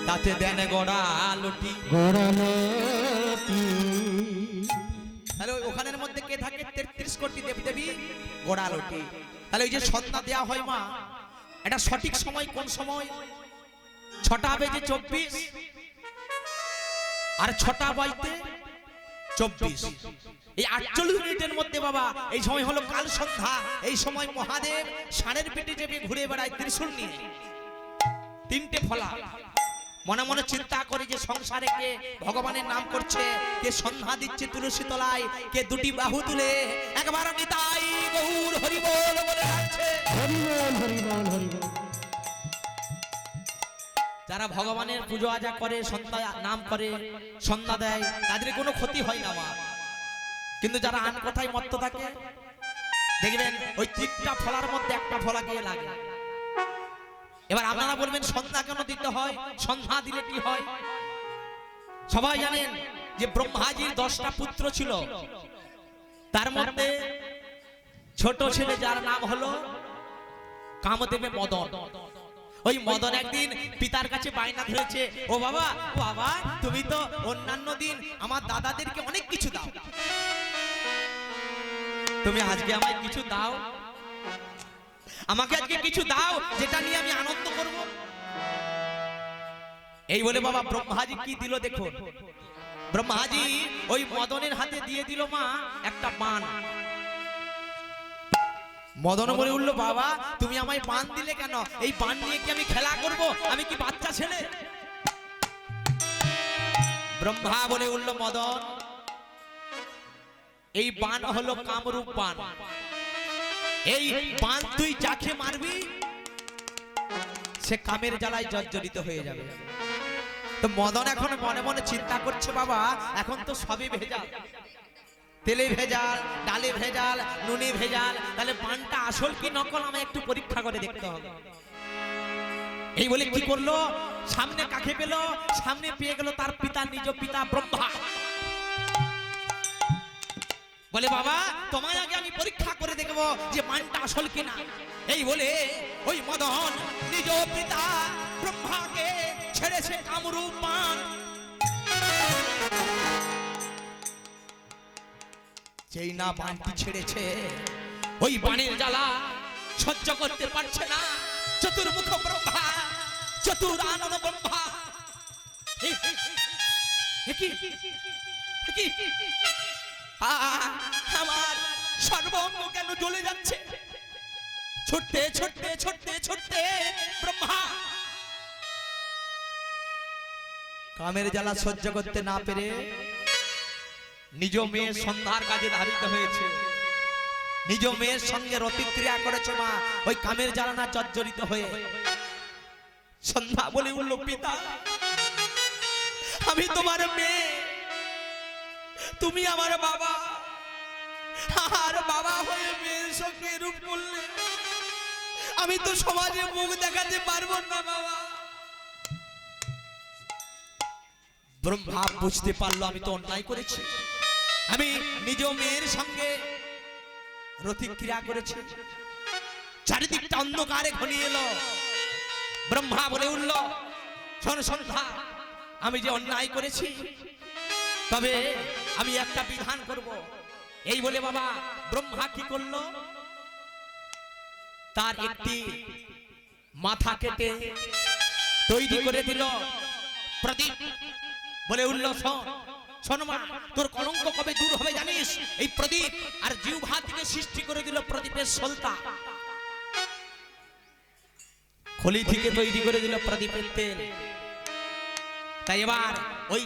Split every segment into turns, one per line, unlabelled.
তাতে দেন গোড়া লুটি। তাহলে ওখানের মধ্যে কে থাকে? 33 কোটি দেবদেবী গোড়া লুটি। তাহলে ওই যে সন্ধ্যা দেয়া হয় মা, এটা সঠিক সময় কোন সময়? 6টা বেজে 24 আর 6টা বাজতে 24, এই 48 মিনিটের মধ্যে বাবা এই সময় হলো কাল সন্ধ্যা। এই সময় মহাদেব ষাঁড়ের পেটে চেপে ঘুরে বেড়ায় ত্রিশূল নিয়ে। 3টে ফলা মনে মনে চিন্তা করে যে সংসারে কে ভগবানের নাম করছে, কে সন্ধ্যা দিচ্ছে তুলসী তলায়, কে দুটি বাহু তুলে একবার নিতাই গৌর হরি বল বলে ডাকছে।
হরি বল হরি বল হরি বল।
যারা ভগবানের পুজো আজা করে, সন্ধ্যা নাম করে, সন্ধ্যা দেয়, তাদের কোনো ক্ষতি হয় না মা। কিন্তু যারা আন কথায় মত্ত থাকে দেখবেন ওই 3টা ফলার মধ্যে একটা ফলা গিয়ে লাগে। এবার আপনারা বলবেন সন্ধ্যা কেন দিতে হয়? সন্ধ্যা দিলে কি হয়? সবাই জানেন যে ব্রহ্মাজির 10টা পুত্র ছিল, তার মধ্যে ছোট ছেলে যার নাম হলো কামদেবে মদন। ওই মদন একদিন পিতার কাছে বায়না ধরেছে, ও বাবা ও বাবা, তুমি তো অন্যান্য দিন আমার দাদাদেরকে অনেক কিছু দাও, তুমি আজকে আমায় কিছু দাও, আমাকে আজকে কিছু দাও যেটা নিয়ে আমি আনন্দ করব। এই বলে বাবা ব্রহ্মাজি কি দিল দেখুন। ব্রহ্মাজি ওই মদনের হাতে দিয়ে দিল মা একটা বান। মদন বলে উঠলো, বাবা তুমি আমায় বান দিলে কেন? এই বান নিয়ে কি আমি খেলা করব? আমি কি বাচ্চা ছেলে? ব্রহ্মা বলে উঠলো, মদন এই বান হলো কামরূপ বান, এই বান তুই যাকে মারবি সে কামের জ্বালায় জর্জরিত হয়ে যাবে। তো মদন এখন মনে মনে চিন্তা করছে, বাবা এখন তো সবই ভেজাল, তেলে ভেজাল, ডালে ভেজাল, নুনে ভেজাল, তাহলে বানটা আসল কি নকল আমায় একটু পরীক্ষা করে দেখতে হবে। এই বলে কি করলো, সামনে কাকে পেল? সামনে পেয়ে গেল তার পিতা, নিজ পিতা ব্রহ্মা। বলে, বাবা তোমায় আগে আমি পরীক্ষা করে দেখবো যে বানটা আসল কিনা। এই বলে ওই মদন নিজ পিতা ব্রহ্মাকে ছেড়েছে কামরূপ বান। যেই না বানটি ছেড়েছে, ওই বানের জ্বালা সহ্য করতে পারছে না চতুর্মুখ ব্রহ্মা, চতুরানন ব্রহ্মা। আমার সর্বঙ্গ কেন জ্বলে যাচ্ছে? ছুটতে ছুটতে ছুটতে ছুটতে ব্রহ্মা কামের জ্বালা সহ্য করতে না পেরে নিজ মেয়ের সন্ধ্যার কাজে ধাবিত হয়েছে। নিজ মেয়ের সঙ্গে রতিক্রিয়া করেছে মা, ওই কামের জ্বালানা জর্জরিত হয়ে। সন্ধ্যা বলে উঠল, পিতা আমি তোমার মেয়ে, তুমি আমার বাবা, আর বাবা হয়ে মেয়ের সঙ্গে রূপ করলে আমি তো সমাজে মুখ দেখাতে পারবো না বাবা। ব্রহ্মা বুঝতে পারলো আমি তো অন্যায় করেছি, আমি নিজ মেয়ের সঙ্গে রতিক্রিয়া করেছি। চারিদিকটা অন্ধকারে ঘনিয়ে এলো। ব্রহ্মা বলে উঠল, শোন সন্ধ্যা, আমি যে অন্যায় করেছি, তবে আমি একটা বিধান করব। এই বলে বাবা ব্রহ্মা কি করলো, তার একটি মাথা কেটে তৈরি করে দিল প্রদীপ। বলে উঠল, শোন মা, তোর কলঙ্ক কবে দূর হবে জানিস? এই প্রদীপ। আর জিহ্বা থেকে সৃষ্টি করে দিল প্রদীপের সলতা, খলি থেকে তৈরি করে দিল প্রদীপের তেল। তাই এবার ওই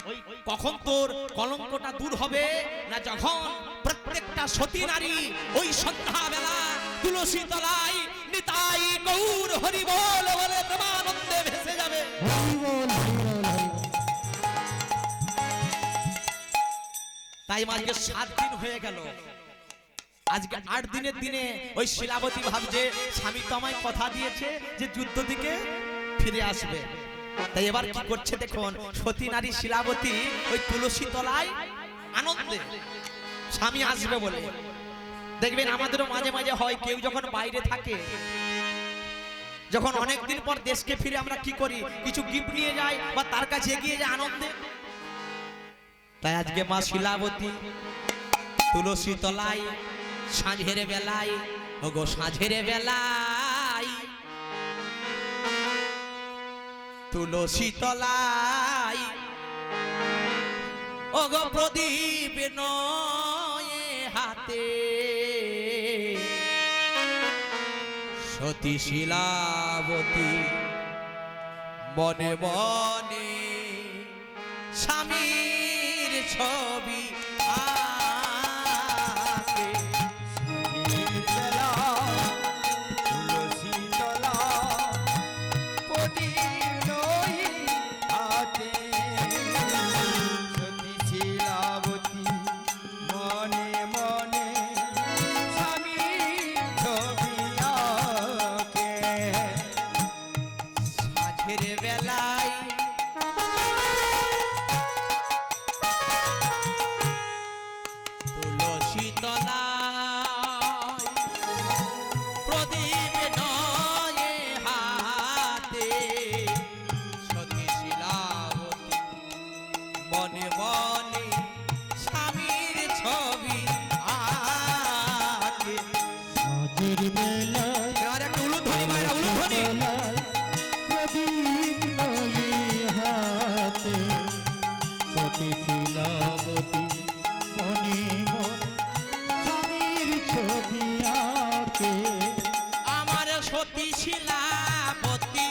কখন তোর কলঙ্কটা দূর হবে না, যখন প্রত্যেকটা সতী নারী ওই সন্ধ্যা বেলা তুলসী তলায় নিতাই গৌর হরি বল বলে প্রেমানন্দে ভেসে যাবে। তাই আজকে 7 দিন হয়ে গেল, আজকে 8 দিনের দিনে ওই শিলাবতী ভাবছে স্বামী তো আমায় কথা দিয়েছে যে যুদ্ধ থেকে ফিরে আসবে। তাই এবার কি করছে দেখুন, সতী নারী শিলাবতী ওই তুলসী তলায় আনন্দে স্বামী আসবে বলে। দেখবেন আমাদেরও মাঝে মাঝে হয়, কেউ যখন বাইরে থাকে যখন অনেকদিন পর দেশকে ফিরে আমরা কি করি, কিছু গিফট নিয়ে যাই বা তার কাছে এগিয়ে যাই আনন্দে। তাই আজকে মা শিলাবতী তুলসী তলায় সাঁঝের বেলায়, ওগো সাঁঝের বেলায় তুলসী তলায় ওগো প্রদীপ নয়ে হাতে সতী শিলাবতী মনে মনে স্বামীর ছবি আঁকে। সাঁঝের বেলায় তুলসী তলায় প্রদীপ নয়ে হাতে সতী শিলাবতী মনে মনে স্বামীর ছবি আঁকে।
সাঁঝের বেলায়
আর একটা উলুধ্বনি মায়েরা, উলুধ্বনি।
প্রদীপ নয়ে হাতে সতী শিলাবতী মনে মনে স্বামীর ছবি আঁকে।
আমার সতী শিলাবতী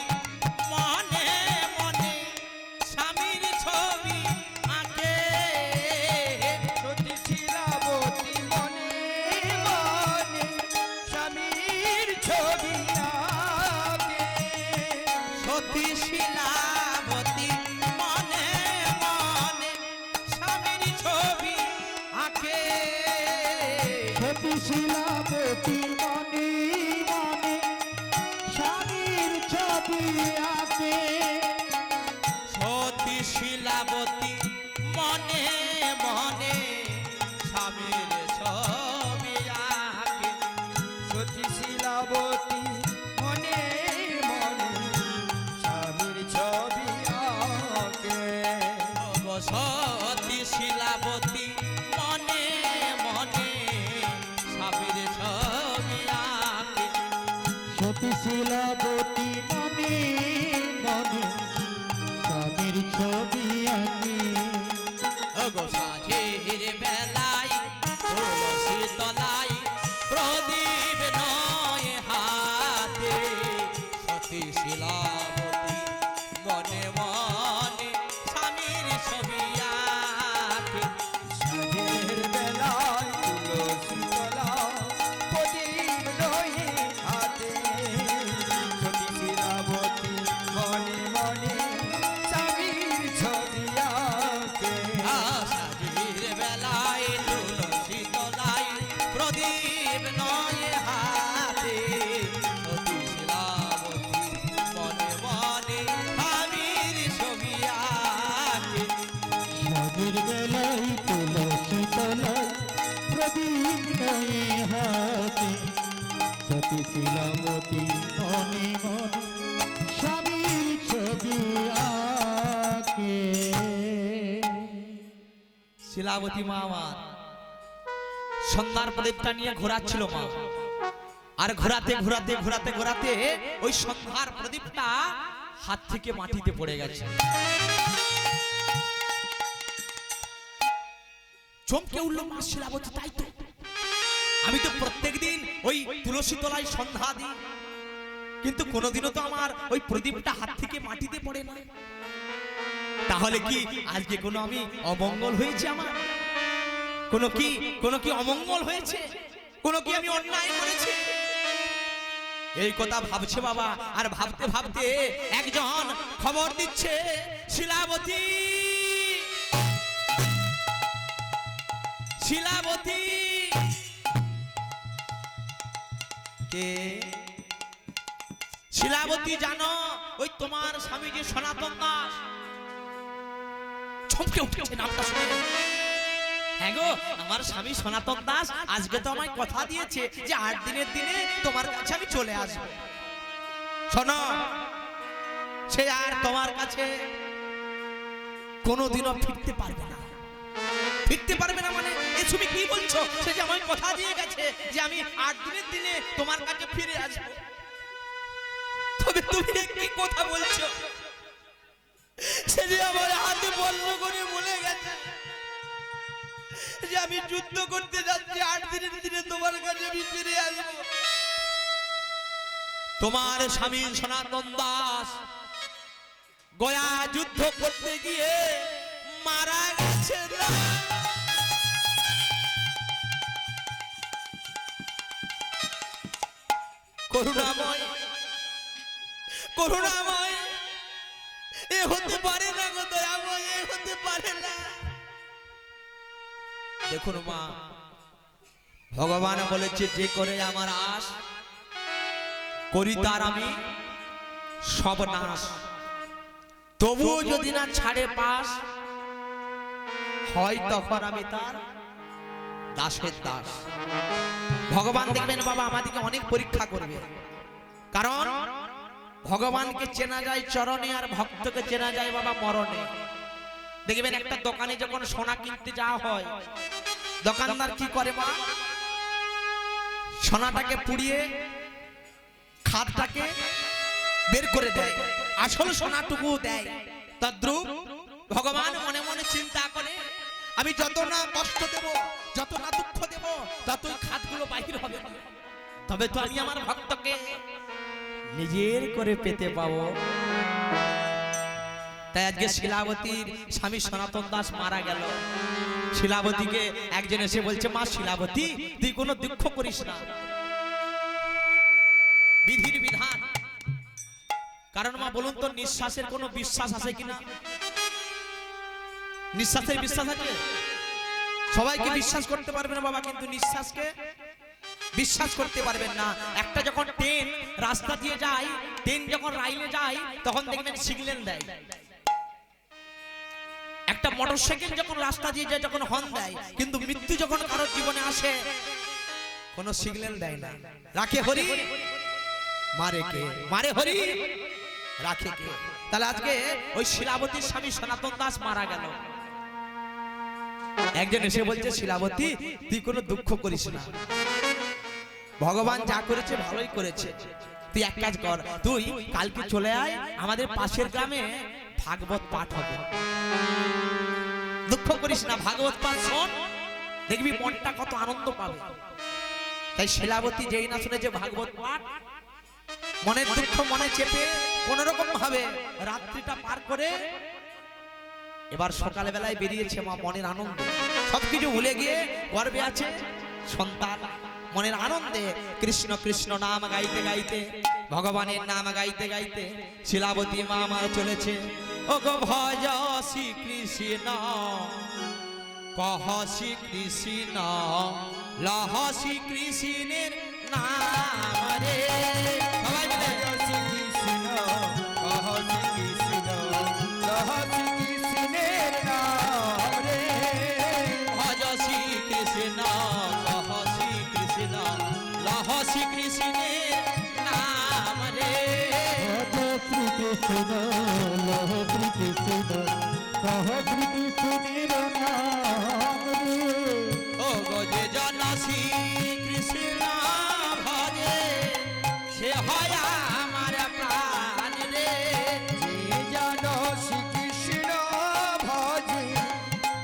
মনে মনে স্বামীর ছবি আঁকে।
সতী শিলাবতী মনে মনে স্বামীর ছবি আঁকে।
সতী শিলাবতী মনে মনে স্বামীর ছবি আঁকে।
সতী শিলাবতী মনে মনে স্বামীর ছবি আঁকে।
সতী শিলাবতী মনে মনে স্বামীর ছবি আঁকে।
সতী শিলাবতী মনে মনে স্বামীর ছবি আঁকে।
ওগো সতী শিলাবতী মনে মনে স্বামীর ছবি আঁকে।
সতী শিলাবতী মনে মনে স্বামীর ছবি আঁকে।
ওগো সাঁঝের বেলায় তুলসী তলায় প্রদীপ নয় হাতে সতী শিলাবতী মনে মনে স্বামীর ছবি আঁকে।
সাঁঝের বেলায় তুলসী তলা প্রদীপ নয়ে হাতে সতী শিলাবতী মনে মনে স্বামীর ছবি আঁকে।
সাঁঝের বেলায় তুলসী তলায় প্রদীপ নয় হাতে সতী শিলাবতী মনে মনে স্বামীর ছবি আঁকে।
সাঁঝের বেলায় তুলসী তলায় প্রদীপ নয়ে হাতে সতী শিলাবতী মনে মনে স্বামীর ছবি আঁকে।
শিলাবতী মা আমার সন্ধ্যার প্রদীপটা নিয়ে ঘোরাচ্ছিল মা, আর ঘোরাতে ঘোরাতে ঘোরাতে ঘোরাতে ওই সন্ধ্যার প্রদীপটা হাত থেকে মাটিতে পড়ে গেছে। চমকে উঠল মা শিলাবতী, তাই তো আমি তো প্রত্যেকদিন ওই তুলসী তলায় সন্ধ্যা দিই, কিন্তু কোনোদিনও তো আমার ওই প্রদীপটা হাত থেকে মাটিতে পড়ে না। তাহলে কি আজকে কোনো আমি অমঙ্গল হয়েছে, আমার কোনো কি অমঙ্গল হয়েছে, কোনো কি আমি অন্যায় করেছি? এই কথা ভাবছে বাবা, আর ভাবতে ভাবতে একজন খবর দিচ্ছে, শিলাবতী শিলাবতী কে? শিলাবতী জানো ওই তোমার স্বামী যে সনাতন দাস। চমকে উঠেছে নামটা শুনে। হ্যাঁ গো, আমার স্বামী সনাতন দাস আজকে তো আমায় কথা দিয়েছে যে 8 দিনের দিনে তোমার কাছে আমি চলে আসবো। শোনো, সে আর তোমার কাছে কোনোদিনও ফিরতে পারবে না। ফিরতে পারবে না মানে এ তুমি কি বলছো? সে যে আমায় কথা দিয়ে গেছে যে আমি 8 দিনের দিনে তোমার কাছে ফিরে আসবো। তবে তুমি কি কথা বলছো? সে যে আমার হাতে বন্ধ করে বলে গেছে যে আমি যুদ্ধ করতে যাচ্ছি, 8 দিনের দিনে তোমার কাছে আমি ফিরে আসবো। তোমার স্বামী সনাতন দাস গয়া যুদ্ধ করতে গিয়ে মারা গেছে না। করুণাময়, করুণাময়, এ হতে পারে না গো দয়াময়, এ হতে পারে না। দেখুন মা, ভগবান বলেছে যে করে আমার আশ করি তার আমি সব নাশ। তবুও যদি না ছাড়ে পাশ হয় তখন আমি তার দাসের দাস। ভগবান দেখবেন বাবা আমাদেরকে অনেক পরীক্ষা করবে, কারণ ভগবানকে চেনা যায় চরণে আর ভক্তকে চেনা যায় বাবা মরণে। দেখবেন একটা দোকানে যখন সোনা কিনতে যাওয়া হয়, দোকানদার কি করে মা? সোনাটাকে পুড়িয়ে খাদটাকে বের করে দেয়, আসল সোনাটুকু দেয়। তদ্রূপ ভগবান মনে মনে চিন্তা করে আমি যত না কষ্ট দেব, যত না দুঃখ দেব, ততই খাদগুলো বাহির হবে, তবে তো আমি আমার ভক্তকে নিজের করে পেতে পাবো। তাই আজকে শিলাবতীর স্বামী সনাতন দাস মারা গেল। শিলাবতীকে একজন এসে বলছে, মা শিলাবতী তুই কোনো দুঃখ করিস না, বিধির বিধান। কারণ মা বলুন তো, নিঃশ্বাসের কোনো বিশ্বাস আছে কিনা? নিঃশ্বাসের বিশ্বাস আছে? সবাইকে বিশ্বাস করতে পারবেন বাবা, কিন্তু নিঃশ্বাসকে বিশ্বাস করতে পারবেন না। একটা যখন ট্রেন রাস্তা দিয়ে যায়, ট্রেন যখন রাইলে যায় তখন দেখবেন সিগন্যাল দেয়। একটা মোটরসাইকেল যখন রাস্তা দিয়ে যায় যখন হর্ন দেয়, কিন্তু মৃত্যু যখন কারোর জীবনে আসে কোনো সিগন্যাল দেয় না। রাখে হরি মারে কে, মারে হরি রাখে কে। তাহলে আজকে ওই শিলাবতীর স্বামী সনাতন দাস মারা গেল। একজন এসে বলছে, শিলাবতী তুই কোনো দুঃখ করিস না, ভগবান যা করেছে ভালোই করেছে। তুই এক কাজ কর, তুই কালকে চলে আয়, আমাদের পাশের গ্রামে ভাগবত পাঠ হবে। দুঃখ করিস না, ভাগবত পাঠ শোন, দেখবি মনটা কত আনন্দ পাবে। তাই শিলাবতী যেই না শুনেছে ভাগবত পাঠ, মনের দুঃখ মনে চেপে কোন রকম ভাবে রাত্রিটা পার করে এবার সকাল বেলায় বেরিয়েছে মা মনের আনন্দে। সবকিছু ভুলে গিয়ে গর্বে আছে সন্তান, মনের আনন্দে কৃষ্ণ কৃষ্ণ নাম গাইতে গাইতে, ভগবানের নাম গাইতে গাইতে শিলাবতী মা আমার চলেছে। ও গো ভজ শ্রী কৃষ্ণ, কহ শ্রী কৃষ্ণ, লহ শ্রী কৃষ্ণের নাম রে। সবাই মিলে
শ্রী কৃষ্ণ, কহ শ্রী কৃষ্ণ, লহ শ্রী কৃষ্ণের নাম রে।
ভজ শ্রী কৃষ্ণ, কহ শ্রী কৃষ্ণ, লহ শ্রী কৃষ্ণের নাম রে।
ভজ শ্রী কৃষ্ণ, লহ শ্রী কৃষ্ণ, কহ শ্রী কৃষ্ণের নাম রে।
ও গো যে জন শ্রী কৃষ্ণ ভজে, সে হয় আমার প্রাণ রে।
যে জানো শ্রীকৃষ্ণ ভজে,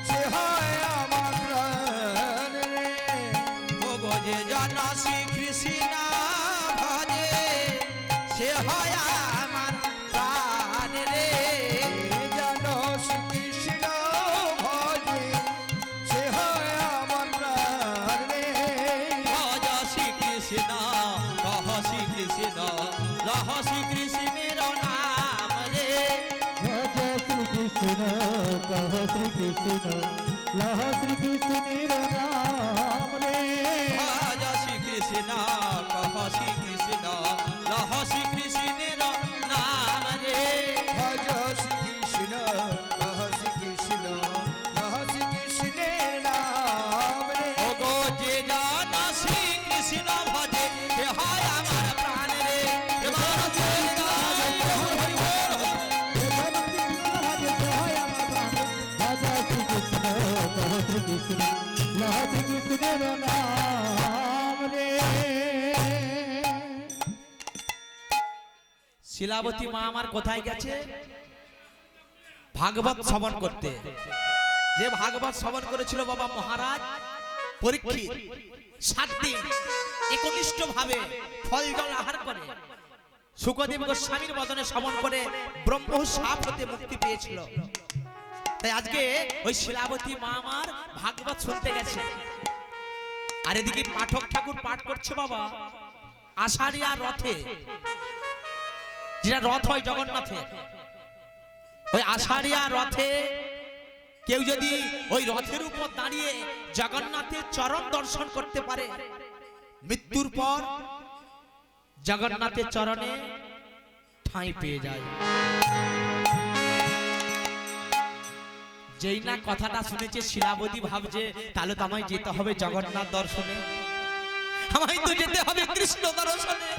সে হয় আমার প্রাণ রে।
ও গো যে জন শ্রী কৃষ্ণ ভজে, সে হয় আমার প্রাণ রে।
যে জানো শ্রীকৃষ্ণ ভজে, সে হয় আমার প্রাণ রে।
ভজ শ্রী কৃষ্ণ, কহ শ্রী কৃষ্ণ, লহ শ্রী কৃষ্ণের নাম রে।
ভজ শ্রী কৃষ্ণ, কহ শ্রী কৃষ্ণ, লহ শ্রী কৃষ্ণের নাম রে।
ভজ শ্রী কৃষ্ণ, কহ শ্রী কৃষ্ণ, লহ শ্রী কৃষ্ণের নাম রে।
ভজ শ্রীকৃষ্ণ, কহ শ্রীকৃষ্ণ, লহ শ্রীকৃষ্ণের নাম রে।
ও গো যে জন শ্রী কৃষ্ণ ভজে, সে হয় আমার প্রাণ রে। এবার শিলাবতী মা আমার কোথায় গেছে? ভাগবত শ্রবণ করতে। যে ভাগবত শ্রবণ করেছিল বাবা মহারাজ পরীক্ষিত, 7 দিন একনিষ্ঠ ভাবে ফল জল আহার করে শুকদেব গোস্বামীর বদনে শ্রবণ করে ব্রহ্ম সাপ হতে মুক্তি পেয়েছিল। তাই আজকে ওই শিলাবতী মা আমার ভাগবত শুনতে গেছে। আর এদিকে পাঠক ঠাকুর পাঠ করছে বাবা আষাঢ়িয়া রথে, যেটা রথ হয় জগন্নাথে, ওই আষাঢ়িয়া রথে কেউ যদি ওই রথের উপর দাঁড়িয়ে জগন্নাথের চরণ দর্শন করতে পারে, মৃত্যুর পর জগন্নাথের চরণে ঠাঁই পেয়ে যায়। যেই না কথাটা শুনেছে শিলাবতী ভাবছে তাহলে তো আমায় যেতে হবে জগন্নাথ দর্শনে, আমায় তো যেতে হবে কৃষ্ণ দর্শনে।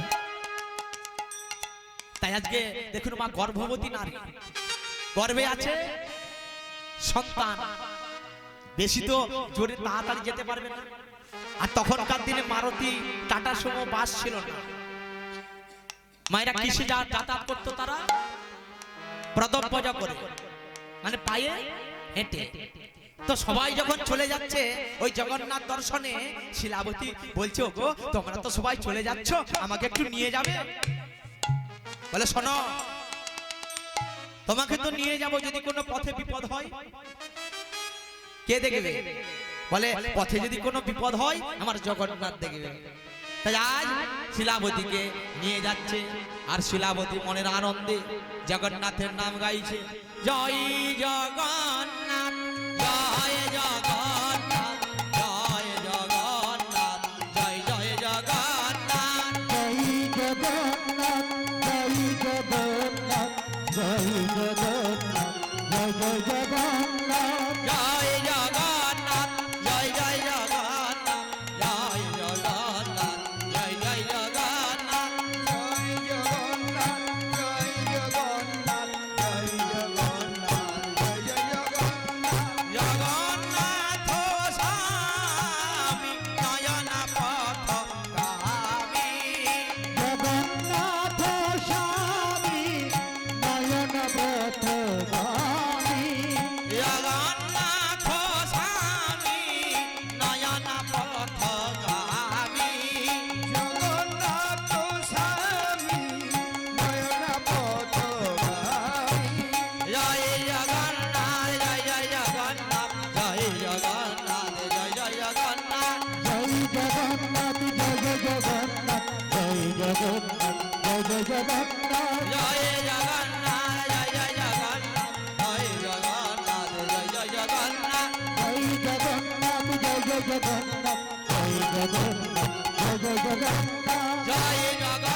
তাই আজকে দেখুন মা গর্ভবতী নারী, গর্ভে আছে সন্তান, বেশি তো জোরে তাড়াতাড়ি যেতে পারবে না। আর তখনকার দিনে মারুতি টাটা সুমো বাস ছিল না, মায়েরা কিসে যাতায়াত করতো? তারা প্রদব্বজা করে, মানে পায়ে হেঁটে। তো সবাই যখন চলে যাচ্ছে ওই জগন্নাথ দর্শনে, শিলাবতী বলছে ওগো তোমরা তো সবাই চলে যাচ্ছ, আমাকে একটু নিয়ে যাবে? বলে শোনো, তোমাকে তো নিয়ে যাব, যদি কোনো পথে বিপদ হয় কে দেখবে? বলে পথে যদি কোনো বিপদ হয় আমার জগন্নাথ দেখবে। তাই আজ শিলাবতীকে নিয়ে যাচ্ছে, আর শিলাবতী মনের আনন্দে জগন্নাথের নাম গাইছে, জয় জগন্নাথ জয় জগন্নাথ জয় জগন্নাথ জয় জয় জগন্নাথ।
জয় জগন্নাথ জয় জগন্নাথ জয় জগন্নাথ জয় জয় জগন্নাথ।
জয় জগন্নাথ জয় জয় জগন্নাথ জয় জগন্নাথ জয় জয় জগন্নাথ।
জয় জগন্নাথ জয় জগন্নাথ জয় জগন্নাথ জয় জগন্নাথ।
জগন্নাথ স্বামী নয়ন পথগামী,
জগন্নাথ স্বামী নয়ন পথগামী।
জগন্নাথ স্বামী নয়ন পথগামী।
জগন্নাথ স্বামী নয়ন পথগামী।
জয় জগন্নাথ জয় জয় জগন্নাথ জয় জগন্নাথ জয় জয় জগন্নাথ।
জয় জগন্নাথ জয় জয় জগন্নাথ জয় জগন্নাথ জয় জয় জগন্নাথ।
জয় জগন্নাথ জয় জয় জগন্নাথ জয় জগন্নাথ জয় জয় জগন্নাথ।
জয় জগন্নাথ জয় জয় জগন্নাথ জয় জগন্নাথ জয় জয় জগন্নাথ।
জয়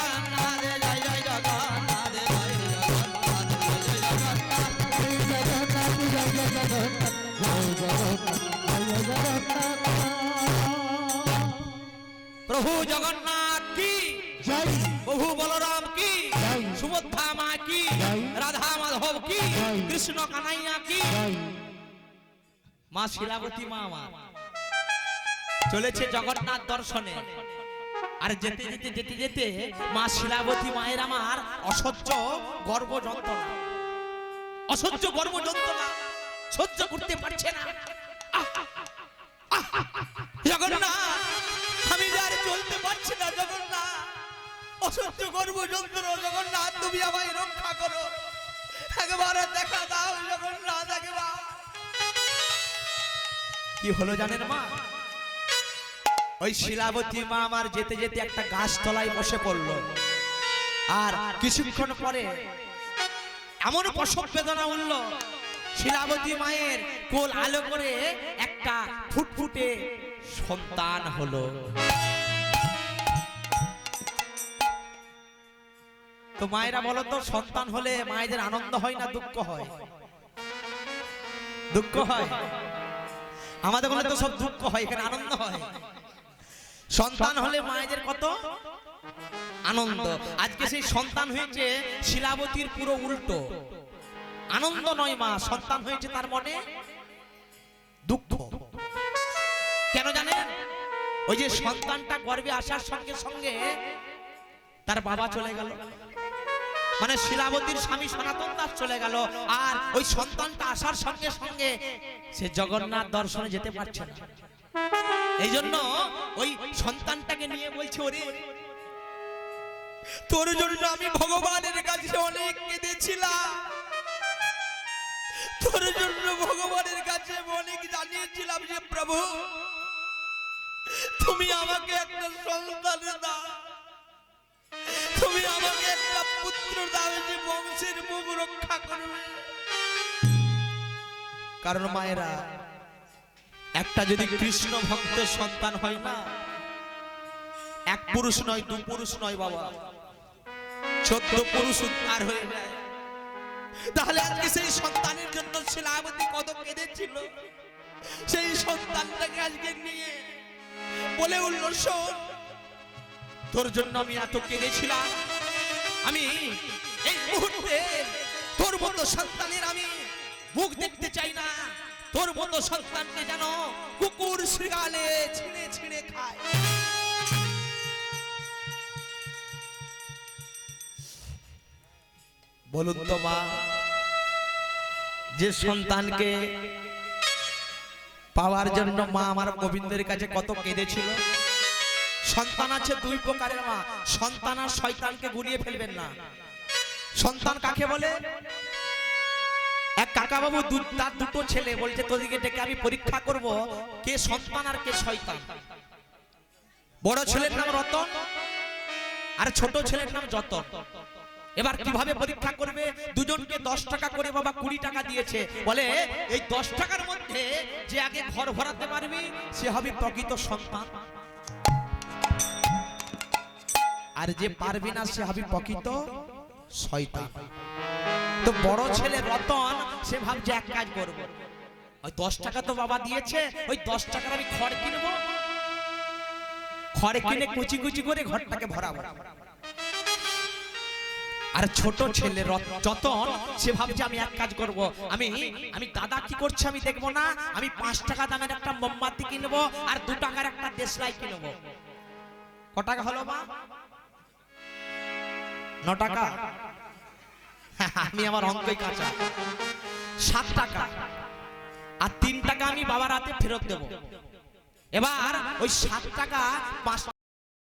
জগন্নাথ জয় জয় জগন্নাথ জয় জগন্নাথ জয় জয় জগন্নাথ।
জয় জগন্নাথ জয় জয় জগন্নাথ জয় জগন্নাথ জয় জয় জগন্নাথ।
প্রভু জগন্নাথ কি
জয়
প্রভু বলরাম কি,
জয়।
সুভদ্রা মা কি,
জয়।
রাধা মাধব কি,
জয়।
কৃষ্ণ কানাইয়া কি।
জয়
মা শিলাবতী মা আমার চলেছে জগন্নাথ দর্শনে। আর যেতে যেতে যেতে যেতে মা শিলাবতী মায়ের আমার অসহ্য গর্ভ যন্ত্রণা, অসহ্য গর্ভ যন্ত্রণা সহ্য করতে পারছে না। জগন্নাথ আমি আর চলতে পারছি না, জগন্নাথ অসহ্য গর্ভ যন্ত্রণা, জগন্নাথ তুমি আমায় রক্ষা করো, একবার দেখা দাও জগন্নাথ একবার। কি হলো জানেন মা? ওই শিলাবতী মা আমার যেতে যেতে একটা গাছ তলায় বসে পড়লো, আর কিছুক্ষণ পরে এমন প্রসব বেদনা উঠল, শিলাবতী মায়ের কোল আলো করে একটা ফুটফুটে সন্তান হলো। তো মায়েরা বলো তো, সন্তান হলে মায়েদের আনন্দ হয় না দুঃখ হয়? দুঃখ হয়। আমাদের বলে তো সব দুঃখ হয়, এখানে আনন্দ হয়। সন্তান হলে মায়েদের কত আনন্দ। আজকে সেই সন্তান হয়েছে শিলাবতীর পুরো উল্টো, আনন্দ নয় মা, সন্তান হয়েছে তার মনে দুঃখ। কেন জানেন? ওই যে সন্তানটা গর্ভে আসার সঙ্গে সঙ্গে তার বাবা চলে গেল, মানে শিলাবতীর স্বামী সনাতন দাস চলে গেল, আর ওই সন্তানটা আসার সঙ্গে সঙ্গে সে জগন্নাথ দর্শনে যেতে পারছে না। এই জন্য ওই সন্তানটাকে নিয়ে বলছে, ওরে তোর জন্য আমি ভগবানের কাছে অনেক কেঁদেছিলাম, তোর জন্য ভগবানের কাছে অনেক জানিয়েছিলাম যে প্রভু তুমি আমাকে একটা সন্তান দাও, তুমি আমাকে একটা পুত্র দাও যে বংশের মুখ রক্ষা করবে। কারণ মায়েরা, একটা যদি কৃষ্ণ ভক্তের সন্তান হয় না, এক পুরুষ নয়, দু পুরুষ নয় বাবা, 14 পুরুষ উদ্ধার হয়ে যায়। তাহলে আজকে সেই সন্তানের জন্য শিলাবতী কত কেঁদেছিল, সেই সন্তানটাকে আজকে নিয়ে বলে উঠল, শোন তোর জন্য আমি এত কেঁদেছিলাম, আমি এই মুহূর্তে তোর মতো সন্তানের আমি মুখ দেখতে চাই না, তোর মতো সন্তানকে যেন কুকুর শৃগালে ছিঁড়ে ছিঁড়ে খায়। বলুন তো মা, যে সন্তানকে পাওয়ার জন্য মা আমার গোবিন্দের কাছে কত কেঁদেছিল। সন্তান আছে দুই প্রকারের মা, সন্তান আর শয়তানকে গুলিয়ে ফেলবেন না। সন্তান কাকে বলে? এক কাকা বাবু তার দুটো ছেলে বলছে, তোদিকে ডেকে আমি পরীক্ষা করব কে সন্তান আর কে শয়তান। বড় ছেলের নাম রতন আর ছোট ছেলের নাম যতন। এবার কিভাবে পরীক্ষা করবে? দুজনকে 10 টাকা করে বাবা 20 টাকা দিয়েছে, বলে এই 10 টাকার মধ্যে যে আগে ঘর ভরাতে পারবি সে হবে প্রকৃত সন্তান, আর যে পারবি না সে হবে প্রকৃত শয়তান। তো বড় ছেলে রতন সে ভাবছে এক কাজ করব, ওই 10 টাকা তো বাবা দিয়েছে, ওই 10 টাকার আমি খড় কিনবো, খড় কিনে কুচি কুচি করে ঘরটাকে ভরাবো। আর ছোট ছেলে যতন সে ভাবছে আমি এক কাজ করব, আমি দাদা কি করছে আমি দেখবো না, আমি 5 টাকা দামের একটা মোমবাতি কিনবো আর 2 টাকার একটা দেশলাই কিনবো। ক টাকা হলো মা? 9 টাকা। আমি আমার অঙ্কই কাঁচা। 7 টাকা আর 3 টাকা আমি বাবার হাতে ফেরত দেব। এবার ওই 7 টাকা 5